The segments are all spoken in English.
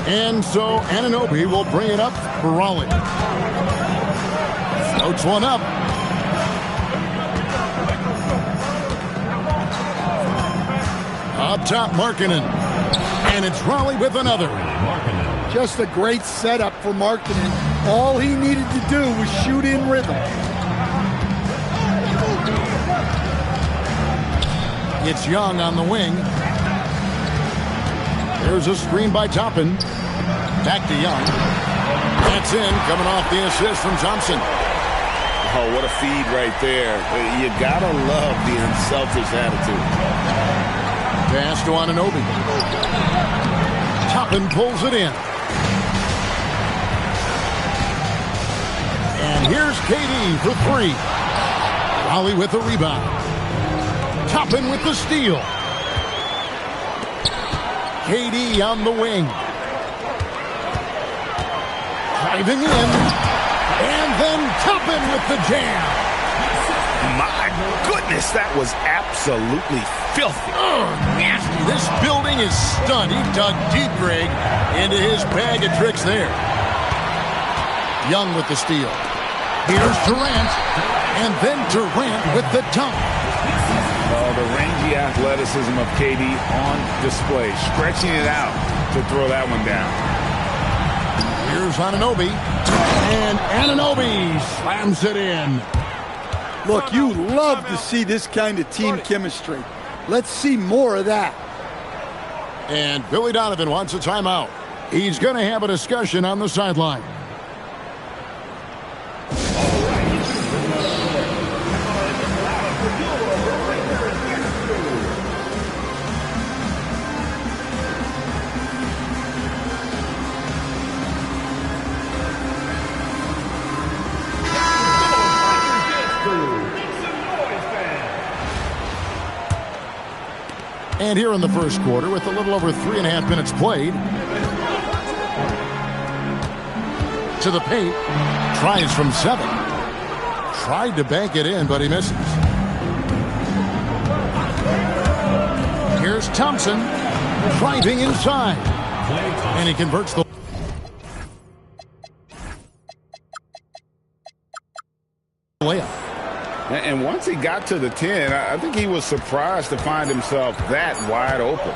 And so Anunoby will bring it up for Raleigh. Floats one up. Up top, Markkanen. And it's Raleigh with another. Just a great setup for Markkanen. All he needed to do was shoot in rhythm. It's Young on the wing. There's a screen by Toppin. Back to Young. That's in, coming off the assist from Thompson. Oh, what a feed right there. You gotta love the unselfish attitude. Pass to Anunoby. Toppin pulls it in. And here's KD for three. Raleigh with the rebound. Toppin with the steal. KD on the wing. Driving in. And then Toppin with the jam. My goodness, that was absolutely filthy. Oh, nasty. This building is stunned. He dug deep, Greg, into his bag of tricks there. Young with the steal. Here's Durant. And then Durant with the dunk. Oh, the rangy athleticism of KD on display. Stretching it out to throw that one down. Here's Anunoby. And Anunoby slams it in. Look, you love to see this kind of team chemistry. Let's see more of that. And Billy Donovan wants a timeout. He's going to have a discussion on the sideline. And here in the first quarter, with a little over 3.5 minutes played. To the paint. Tries from 7. Tried to bank it in, but he misses. Here's Thompson. Driving inside. And he converts the layup. And once he got to the 10, I think he was surprised to find himself that wide open.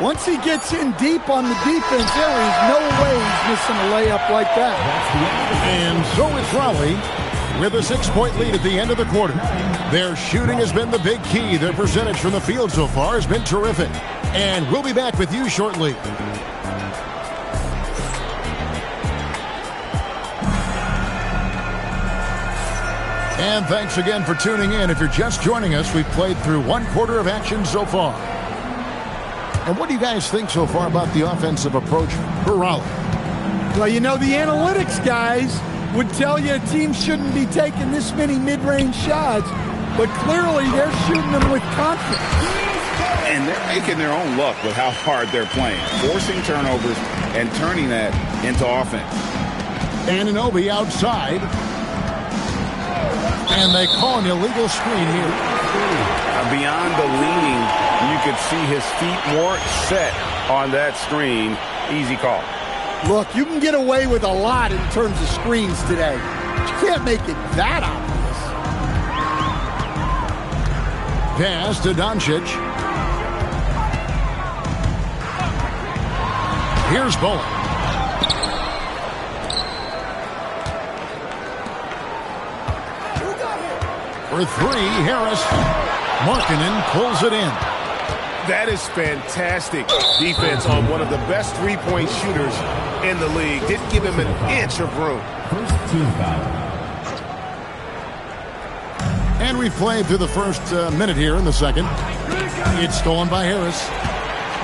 Once he gets in deep on the defense, there is no way he's missing a layup like that. And so it's Raleigh with a 6-point lead at the end of the quarter. Their shooting has been the big key. Their percentage from the field so far has been terrific. And we'll be back with you shortly. And thanks again for tuning in. If you're just joining us, we've played through 1 quarter of action so far. And what do you guys think so far about the offensive approach for Raleigh? Well, you know, the analytics guys would tell you a team shouldn't be taking this many mid-range shots, but clearly they're shooting them with confidence. And they're making their own luck with how hard they're playing, forcing turnovers and turning that into offense. Anunoby outside. And they call an illegal screen here. Beyond the leaning, you could see his feet more set on that screen. Easy call. Look, you can get away with a lot in terms of screens today. But you can't make it that obvious. Pass to Doncic. Here's Bullock. For 3, Harris. Markkanen pulls it in. That is fantastic defense on one of the best three-point shooters in the league. Didn't give him an inch of room. First team foul. And we've played through the first minute here in the second. It's stolen by Harris.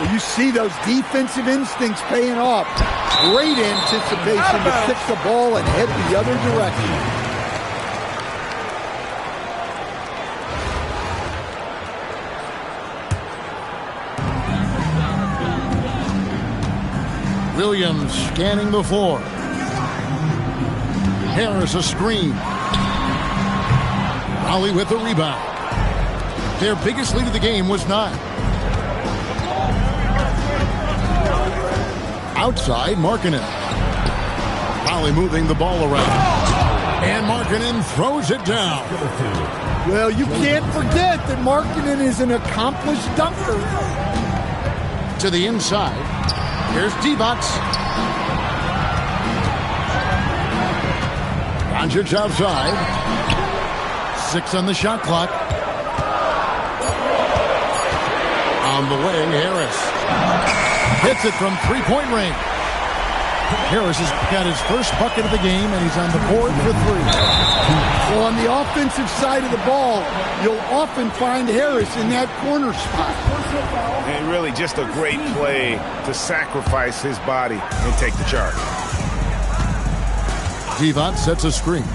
Well, you see those defensive instincts paying off. Great anticipation to kick the ball and head the other direction. Williams scanning the floor. Harris a screen. Raleigh with the rebound. Their biggest lead of the game was 9. Outside, Markkanen. Raleigh moving the ball around. And Markkanen throws it down. Well, you can't forget that Markkanen is an accomplished dunker. To the inside. Here's Divac. Doncic outside. 6 on the shot clock. On the way, Harris. Hits it from three-point range. Harris has got his first bucket of the game, and he's on the board for 3. Well, on the offensive side of the ball, you'll often find Harris in that corner spot. And really just a great play to sacrifice his body and take the charge. Divac sets a screen.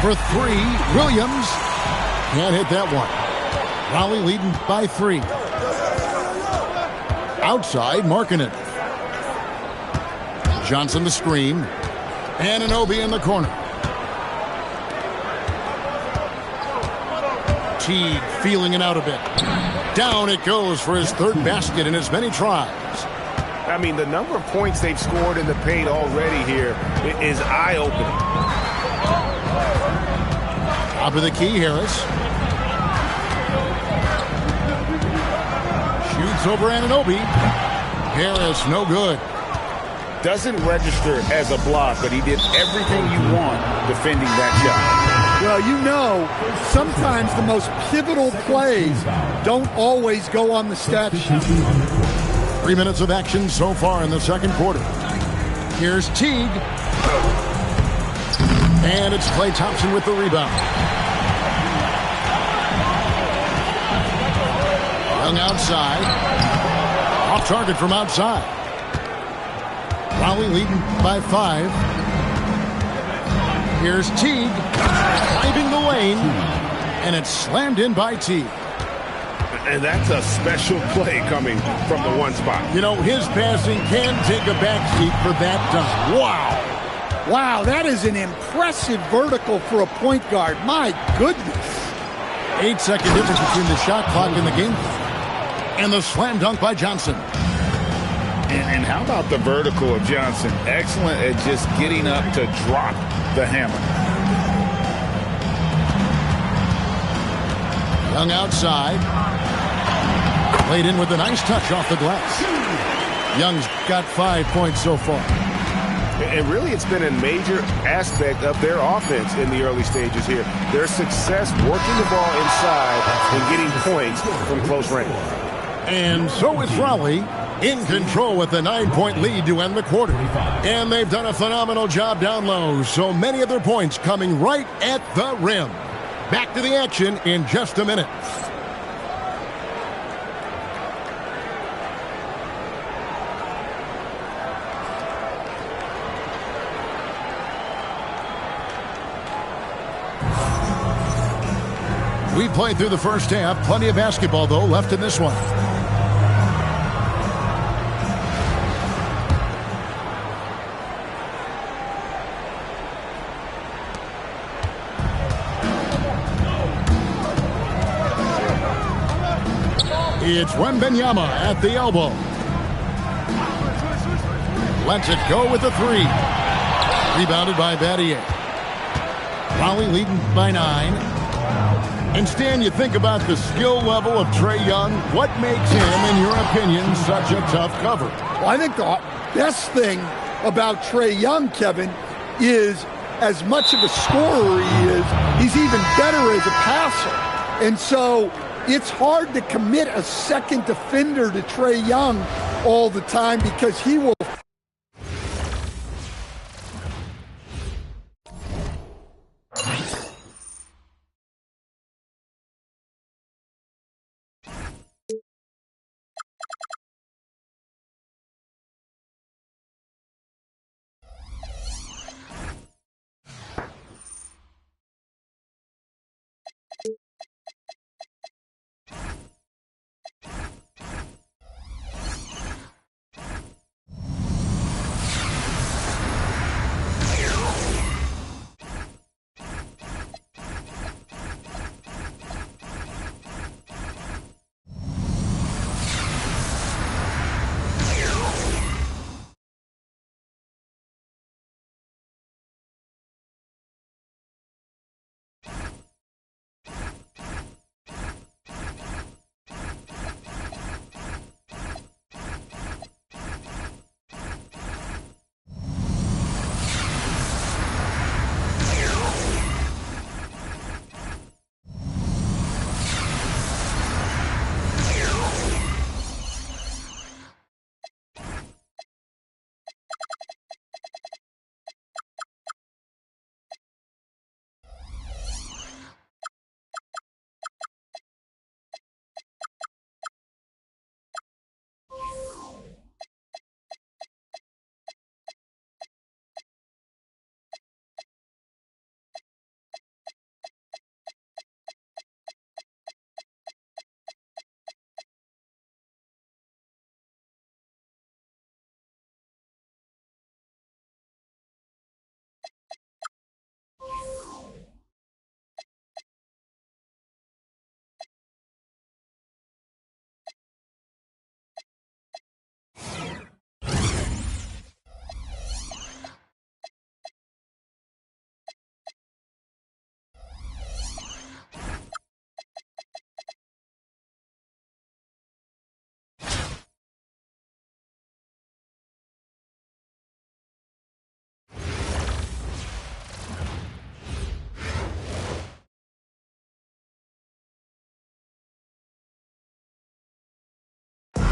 For 3, Williams can't hit that one. Raleigh leading by 3. Outside, Markkanen. Johnson the screen. Anunoby in the corner. Teague feeling it out a bit. Down it goes for his 3rd basket in as many tries. I mean, the number of points they've scored in the paint already here is eye-opening. Top of the key, Harris. Shoots over Anunoby. Harris, no good. Doesn't register as a block, but he did everything you want defending that shot. Well, you know, sometimes the most pivotal plays don't always go on the stat sheet. 3 minutes of action so far in the second quarter. Here's Teague. And it's Klay Thompson with the rebound. Young outside. Off target from outside. Raleigh leading by 5. Here's Teague. Driving the lane. And it's slammed in by Teague. And that's a special play coming from the one spot. You know, his passing can take a backseat for that dunk. Wow. Wow, that is an impressive vertical for a point guard. My goodness. 8-second difference between the shot clock and the game clock. And the slam dunk by Johnson. And how about the vertical of Johnson? Excellent at just getting up to drop the hammer. Young outside. Played in with a nice touch off the glass. Young's got 5 points so far. And really, it's been a major aspect of their offense in the early stages here. Their success working the ball inside and getting points from close range. And so it's Raleigh in control with a 9-point lead to end the quarter. And they've done a phenomenal job down low. So many of their points coming right at the rim. Back to the action in just a minute. We played through the first half. Plenty of basketball, though, left in this one. It's Wembanyama at the elbow. Lets it go with the 3. Rebounded by Battier. Raleigh leading by 9. And Stan, you think about the skill level of Trae Young. What makes him, in your opinion, such a tough cover? Well, I think the best thing about Trae Young, Kevin, is as much of a scorer he is, he's even better as a passer. And so it's hard to commit a second defender to Trae Young all the time because he will.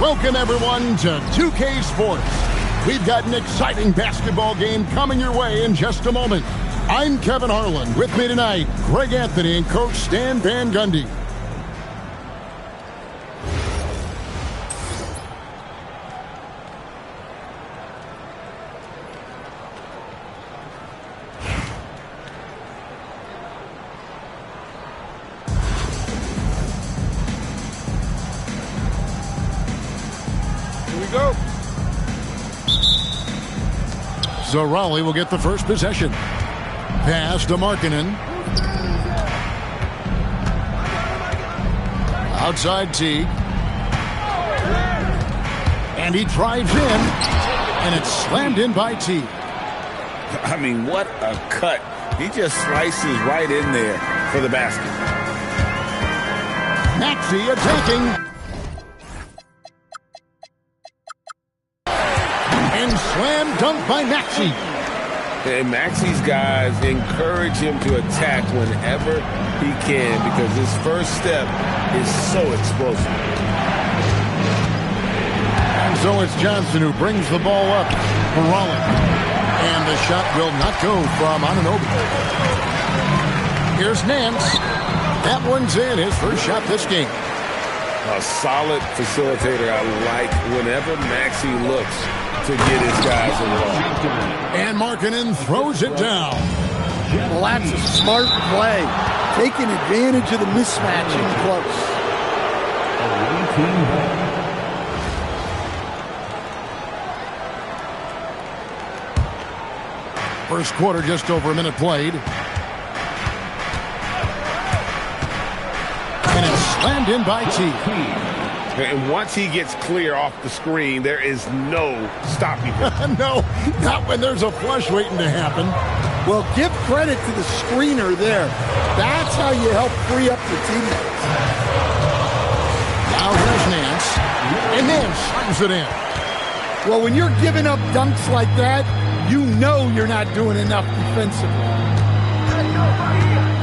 Welcome, everyone, to 2K Sports. We've got an exciting basketball game coming your way in just a moment. I'm Kevin Harlan. With me tonight, Greg Anthony and Coach Stan Van Gundy. So Raleigh will get the first possession. Pass to Markkanen. Outside Teague. And he drives in. And it's slammed in by Teague. I mean, what a cut. He just slices right in there for the basket. Maxey attacking. And slam dunk by Maxey. And Maxey's guys encourage him to attack whenever he can because his first step is so explosive. And so it's Johnson who brings the ball up for Raleigh. And the shot will not go from Anunoby. Here's Nance. That one's in, his first shot this game. A solid facilitator. I like whenever Maxey looks to get his guys involved. And Markkanen throws it down. Well, that's a smart play. Taking advantage of the mismatch in close. First quarter, just over a minute played. And it's slammed in by Teague. And once he gets clear off the screen, there is no stopping him. No, not when there's a flush waiting to happen. Well, give credit to the screener there. That's how you help free up your teammates. Now here's Nance. And Nance slams it in. Well, when you're giving up dunks like that, you know you're not doing enough defensively.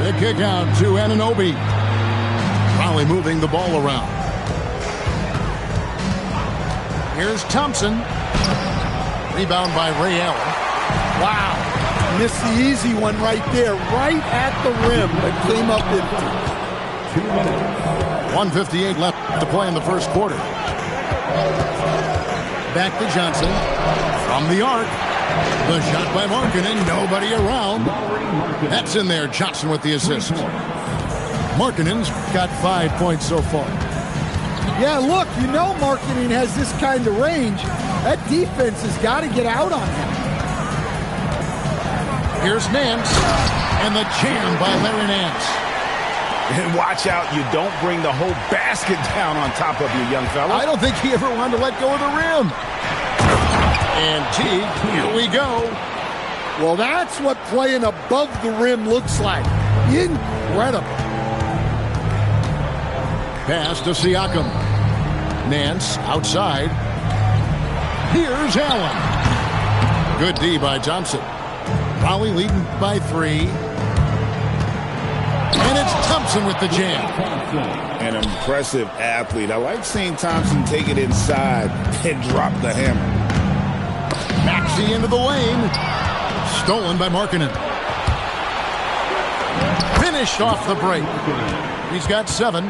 The kick out to Anunoby. Raleigh moving the ball around. Here's Thompson. Rebound by Ray Allen. Wow. Missed the easy one right there, right at the rim, but came up empty. 1:58 left to play in the first quarter. Back to Johnson. From the arc. The shot by Markkanen. Nobody around. That's in there. Johnson with the assist. Markkanen's got 5 points so far. Yeah, look, you know Markkanen has this kind of range. That defense has got to get out on him. Here's Nance. And the jam by Larry Nance. And watch out, you don't bring the whole basket down on top of you, young fella. I don't think he ever wanted to let go of the rim. And Teague, here we go. Well, that's what playing above the rim looks like. Incredible. Pass to Siakam. Nance outside. Here's Allen. Good D by Thompson. Raleigh leading by 3. And it's Thompson with the jam. An impressive athlete. I like seeing Thompson take it inside and drop the hammer. Maxey into the lane. Stolen by Markkanen. Finished off the break. He's got 7.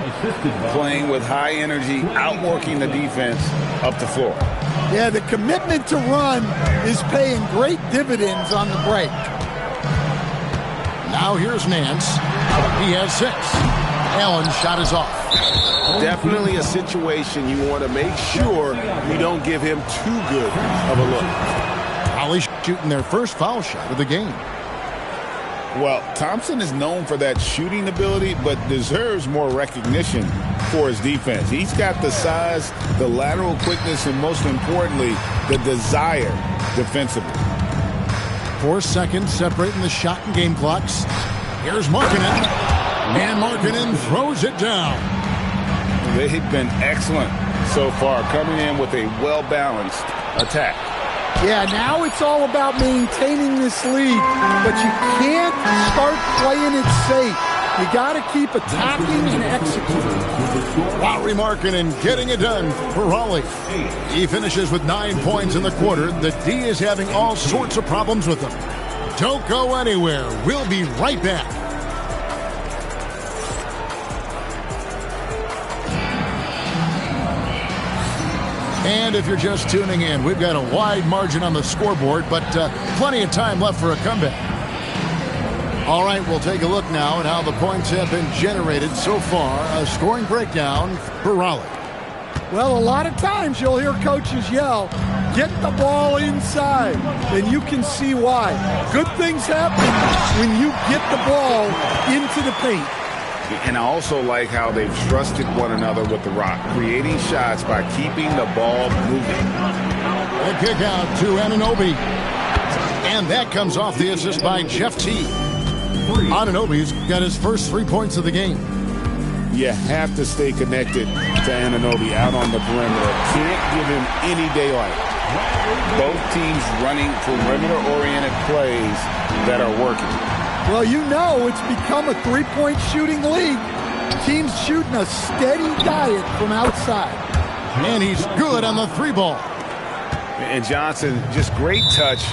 Playing with high energy, outworking the defense up the floor. Yeah, the commitment to run is paying great dividends on the break. Now here's Nance. He has 6. Allen's shot is off. Definitely a situation you want to make sure you don't give him too good of a look. Raleigh shooting their first foul shot of the game. Well, Thompson is known for that shooting ability, but deserves more recognition for his defense. He's got the size, the lateral quickness, and most importantly, the desire defensively. 4 seconds separating the shot and game clocks. Here's Markkanen. And Markkanen throws it down. They've been excellent so far, coming in with a well-balanced attack. Yeah, now it's all about maintaining this lead, but you can't start playing it safe. You got to keep attacking and executing. Lauri Markkanen getting it done for Raleigh. He finishes with 9 points in the quarter. The D is having all sorts of problems with them. Don't go anywhere. We'll be right back. And if you're just tuning in, we've got a wide margin on the scoreboard, but plenty of time left for a comeback. All right, we'll take a look now at how the points have been generated so far. A scoring breakdown for Raleigh. Well, a lot of times you'll hear coaches yell, get the ball inside, and you can see why. Good things happen when you get the ball into the paint. And I also like how they've trusted one another with the rock, creating shots by keeping the ball moving. A kick out to Anunoby. And that comes off the assist by Jeff Teague. Anunoby's got his first 3 points of the game. You have to stay connected to Anunoby out on the perimeter. Can't give him any daylight. Both teams running perimeter-oriented plays that are working. Well, you know it's become a three-point shooting league. Teams shooting a steady diet from outside. And he's good on the three ball. And Johnson, just great touch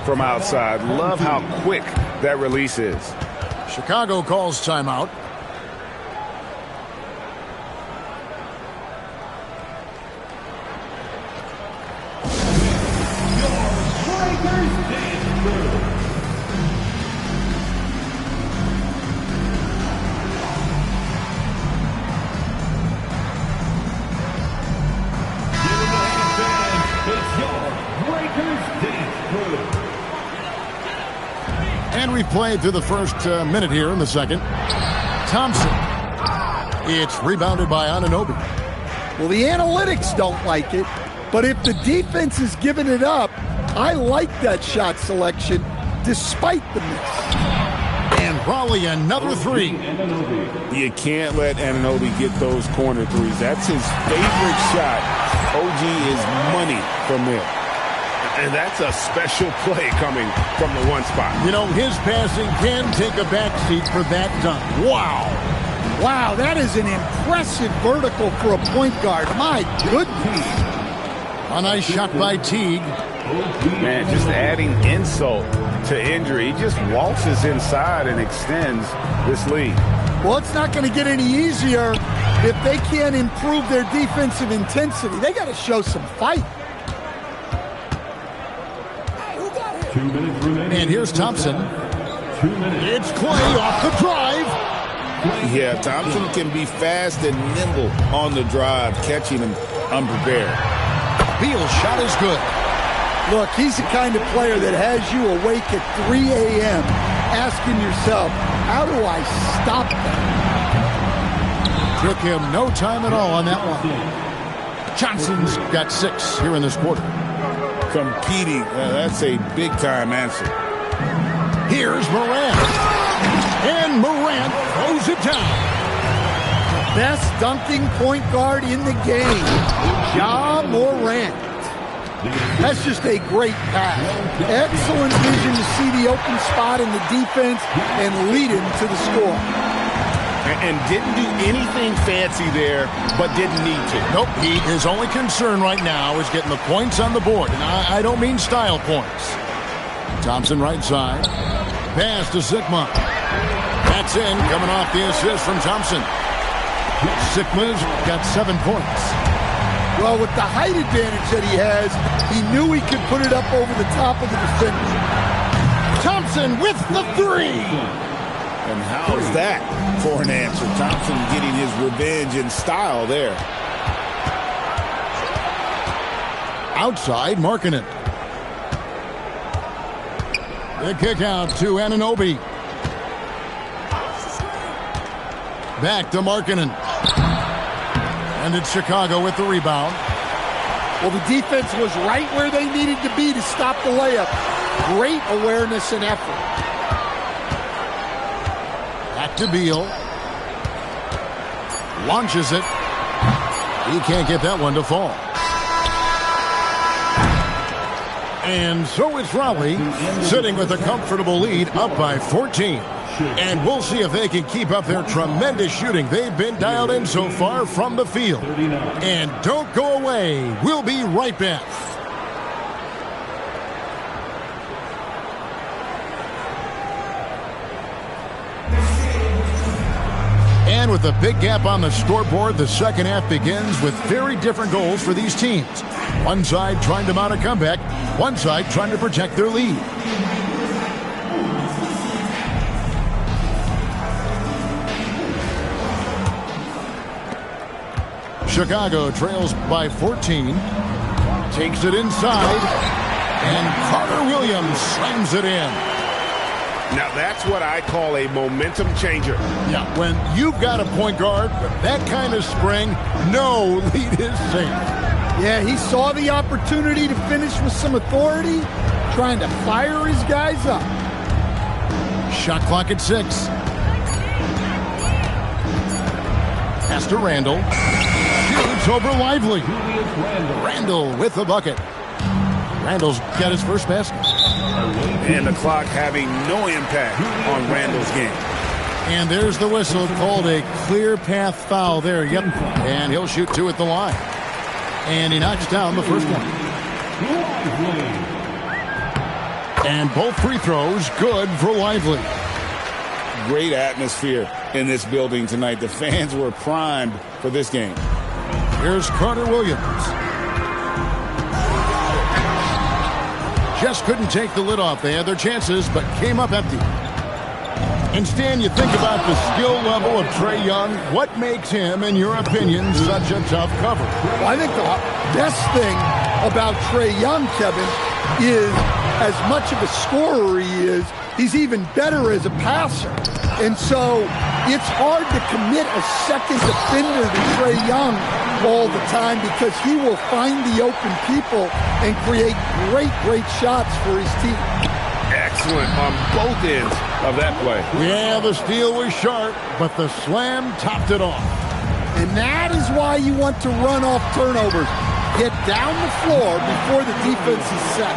from outside. Love how quick that release is. Chicago calls timeout. And we've played through the first minute here in the second. Thompson. It's rebounded by Anunoby. Well, the analytics don't like it, but if the defense is giving it up, I like that shot selection despite the miss. And Raleigh another three. You can't let Anunoby get those corner threes. That's his favorite shot. OG is money from there. And that's a special play coming from the one spot. You know, his passing can take a backseat for that dunk. Wow. Wow, that is an impressive vertical for a point guard. My goodness. A nice shot by Teague. Man, just adding insult to injury. He just waltzes inside and extends this lead. Well, it's not going to get any easier if they can't improve their defensive intensity. They got to show some fight. And here's Thompson. It's Clay off the drive. Yeah, Thompson can be fast and nimble on the drive, catching him unprepared. Beal's shot is good. Look, he's the kind of player that has you awake at 3 a.m. asking yourself, how do I stop that? Took him no time at all on that one. Johnson's got 6 here in this quarter. Competing, that's a big-time answer. Here's Morant. And Morant throws it down. Best dunking point guard in the game, Ja Morant. That's just a great pass. Excellent vision to see the open spot in the defense and lead him to the score. And didn't do anything fancy there, but didn't need to. Nope, his only concern right now is getting the points on the board. And I don't mean style points. Thompson right side. Pass to Sikma. That's in, coming off the assist from Thompson. Sikma's got 7 points. Well, with the height advantage that he has, he knew he could put it up over the top of the defender. Thompson with the 3. And how's that for an answer? Thompson getting his revenge in style there. Outside, Markkanen. The kick out to Anunoby. Back to Markkanen. And it's Chicago with the rebound. Well, the defense was right where they needed to be to stop the layup. Great awareness and effort. Back to Beal. Launches it. He can't get that one to fall. And so it's Raleigh sitting with a comfortable lead up by 14. And we'll see if they can keep up their tremendous shooting they've been dialed in so far from the field. And don't go away. We'll be right back. And with a big gap on the scoreboard, the second half begins with very different goals for these teams. One side trying to mount a comeback, one side trying to protect their lead. Chicago trails by 14. Takes it inside. And Carter Williams slams it in. Now that's what I call a momentum changer. Yeah, when you've got a point guard with that kind of spring, no lead is safe. Yeah, he saw the opportunity to finish with some authority, trying to fire his guys up. Shot clock at 6. Pass to Randall. Shoots over Lively. Randall with the bucket. Randall's got his first basket. And the clock having no impact on Randall's game. And there's the whistle, called a clear path foul there. Yep. And he'll shoot 2 at the line. And he knocks down the first one. And both free throws good for Lively. Great atmosphere in this building tonight. The fans were primed for this game. Here's Carter Williams. Just couldn't take the lid off. They had their chances, but came up empty. And Stan, you think about the skill level of Trae Young. What makes him, in your opinion, such a tough cover? Well, I think the best thing about Trae Young, Kevin, is as much of a scorer he is, he's even better as a passer. And so it's hard to commit a second defender to Trae Young all the time because he will find the open people and create great shots for his team. Excellent on both ends of that play. Yeah, the steal was sharp, but the slam topped it off. And that is why you want to run off turnovers. Get down the floor before the defense is set.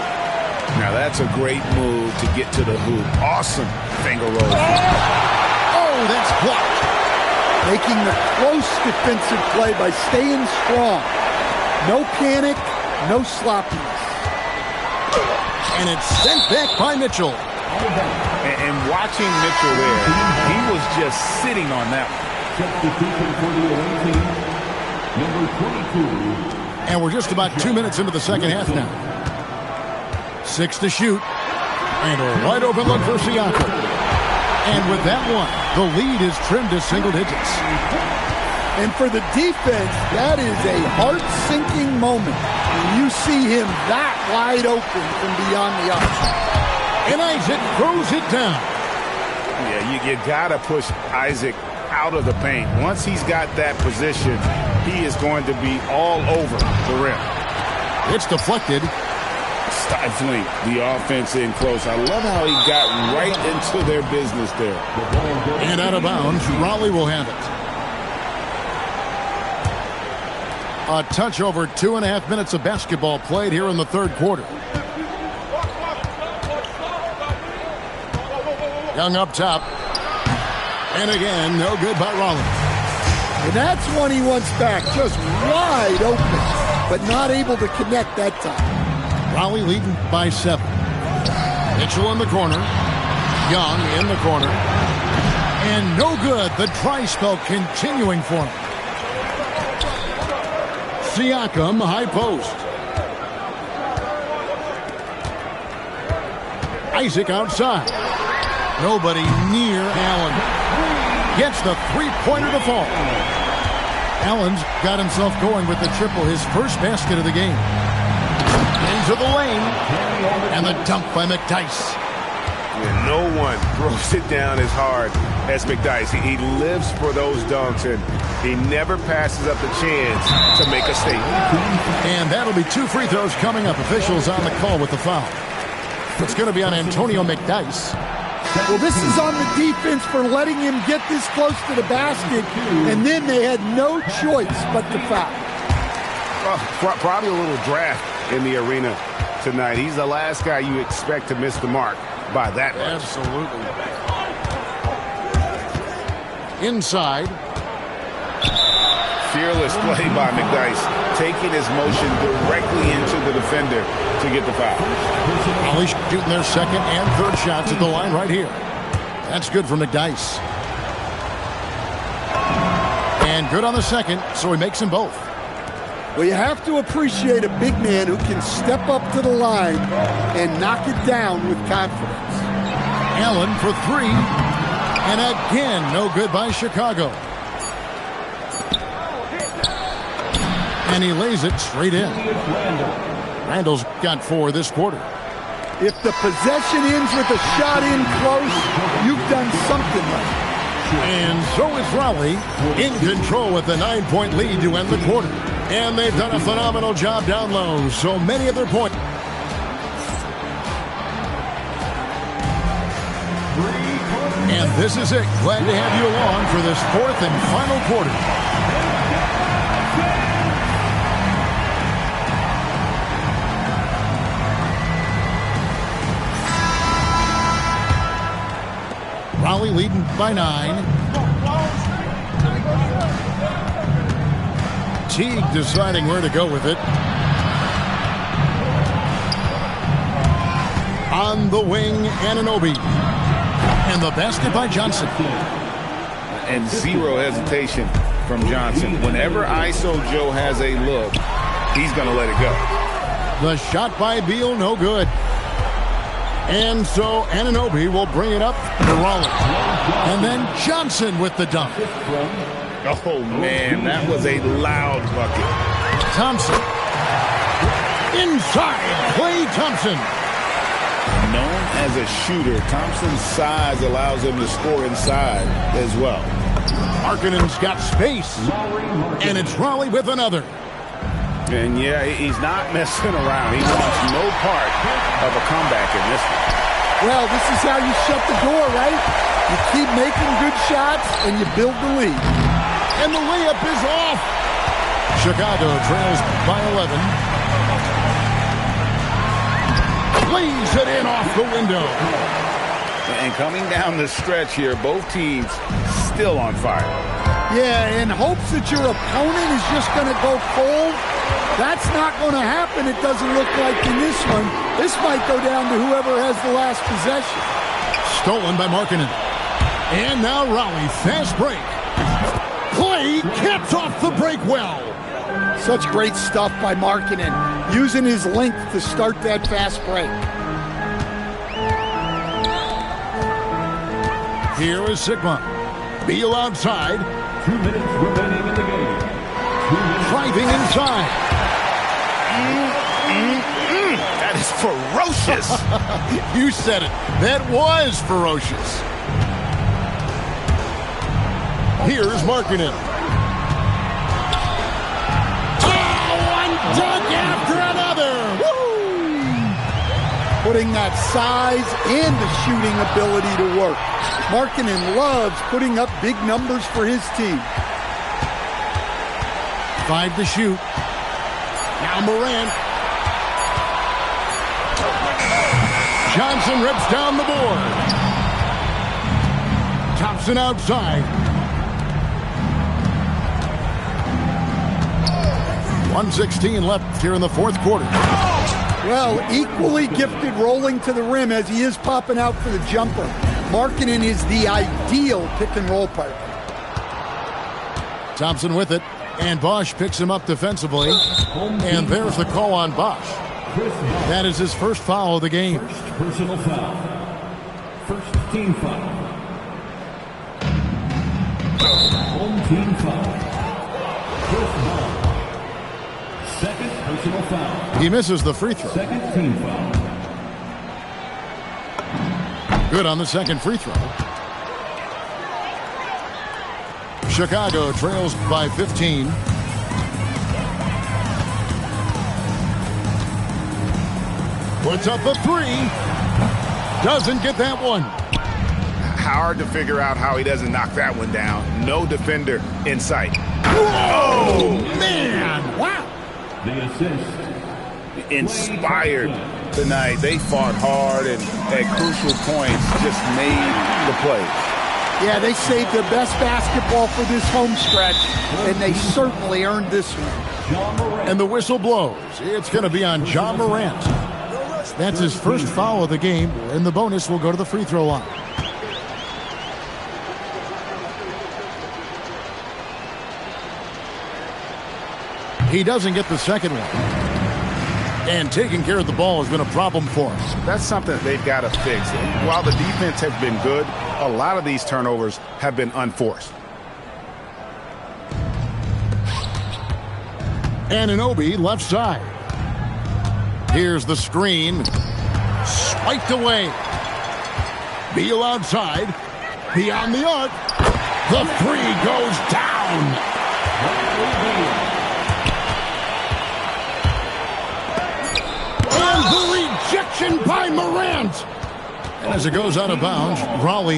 Now that's a great move to get to the hoop. Awesome finger roll. Oh, that's blocked. Making the close defensive play by staying strong. No panic, no sloppiness. And it's sent back by Mitchell. And watching Mitchell there, he was just sitting on that one. And we're just about 2 minutes into the second half now. 6 to shoot. And a wide open look for Siakam. And with that one, the lead is trimmed to single digits. And for the defense, that is a heart-sinking moment. You see him that wide open from beyond the arc. And Isaac throws it down. Yeah, you got to push Isaac out of the paint. Once he's got that position, he is going to be all over the rim. It's deflected. Stifling the offense in close. I love how he got right into their business there. And out of bounds, Raleigh will have it. A touch over 2.5 minutes of basketball played here in the third quarter. Young up top. And again, no good by Raleigh. And that's one he wants back, just wide open, but not able to connect that time. Raleigh leading by 7. Mitchell in the corner. Young in the corner. And no good. The try spell continuing for him. Siakam, high post. Isaac outside. Nobody near Allen. Gets the three-pointer to fall. Allen's got himself going with the triple, his first basket of the game. Into the lane. And the dunk by McDyess. And no one throws it down as hard as McDyess. He lives for those dunks, and he never passes up the chance to make a statement. And that'll be 2 free throws coming up. Officials on the call with the foul. It's going to be on Antonio McDyess. Well, this is on the defense for letting him get this close to the basket, and then they had no choice but to foul. Probably a little draft in the arena tonight. He's the last guy you expect to miss the mark by that much. Absolutely. Inside. Fearless play by McDyess, taking his motion directly into the defender to get the foul. Raleigh shooting their second and third shots at the line right here. That's good for McDyess. And good on the second, so he makes them both. Well, you have to appreciate a big man who can step up to the line and knock it down with confidence. Allen for three. And again, no good by Chicago. And he lays it straight in. Randall's got 4 this quarter. If the possession ends with a shot in close, you've done something right. And so is Raleigh in control with the 9-point lead to end the quarter. And they've done a phenomenal job down low. So many of their points. And this is it. Glad to have you along for this 4th and final quarter. Raleigh leading by 9. Teague deciding where to go with it. On the wing, Anunoby. And the basket by Johnson. And zero hesitation from Johnson. Whenever ISO Joe has a look, he's going to let it go. The shot by Beal, no good. And so Anunoby will bring it up to Raleigh. And then Johnson with the dunk. Oh, man, that was a loud bucket. Thompson. Inside, Klay Thompson. Known as a shooter, Thompson's size allows him to score inside as well. Markkanen's got space. And it's Raleigh with another. And, yeah, he's not messing around. He wants no part of a comeback in this one. Well, this is how you shut the door, right? You keep making good shots, and you build the lead. And the layup is off. Chicago trails by 11. Lays it in off the window. And coming down the stretch here, both teams still on fire. Yeah, in hopes that your opponent is just going to go cold. That's not going to happen, it doesn't look like in this one. This might go down to whoever has the last possession. Stolen by Markkanen. And now Raleigh, fast break. Klay caps off the break well. Such great stuff by Markkanen, using his length to start that fast break. Here is Sigma. Beal outside. 2 minutes remaining in the game. Driving inside. That is ferocious. You said it. That was ferocious. Here's Markkanen. Oh, one dunk after another. Woo! Putting that size and the shooting ability to work. Markkanen loves putting up big numbers for his team. 5 to shoot. Now Morant. Johnson rips down the board. Thompson outside. 1:16 left here in the 4th quarter. Well, equally gifted rolling to the rim as he is popping out for the jumper. Markkanen is the ideal pick-and-roll partner. Thompson with it. And Bosch picks him up defensively. And there's the call on Bosch. That is his first foul of the game. First personal foul. First team foul. Home team foul. First ball. Second personal foul. He misses the free throw. Second team foul. Good on the second free throw. Chicago trails by 15. Puts up a 3. Doesn't get that one. Hard to figure out how he doesn't knock that one down. No defender in sight. Whoa, man. Wow. The assist. Inspired tonight. They fought hard and at crucial points just made the plays. Yeah, they saved their best basketball for this home stretch, and they certainly earned this one. And the whistle blows. It's going to be on John Morant. That's his first foul of the game, and the bonus will go to the free throw line. He doesn't get the second one. And taking care of the ball has been a problem for us. That's something that they've got to fix. While the defense has been good, a lot of these turnovers have been unforced. Anunoby left side. Here's the screen. Swiped away. Beal outside. Beyond the arc. The three goes down. And the rejection by Morant. And as it goes out of bounds, Raleigh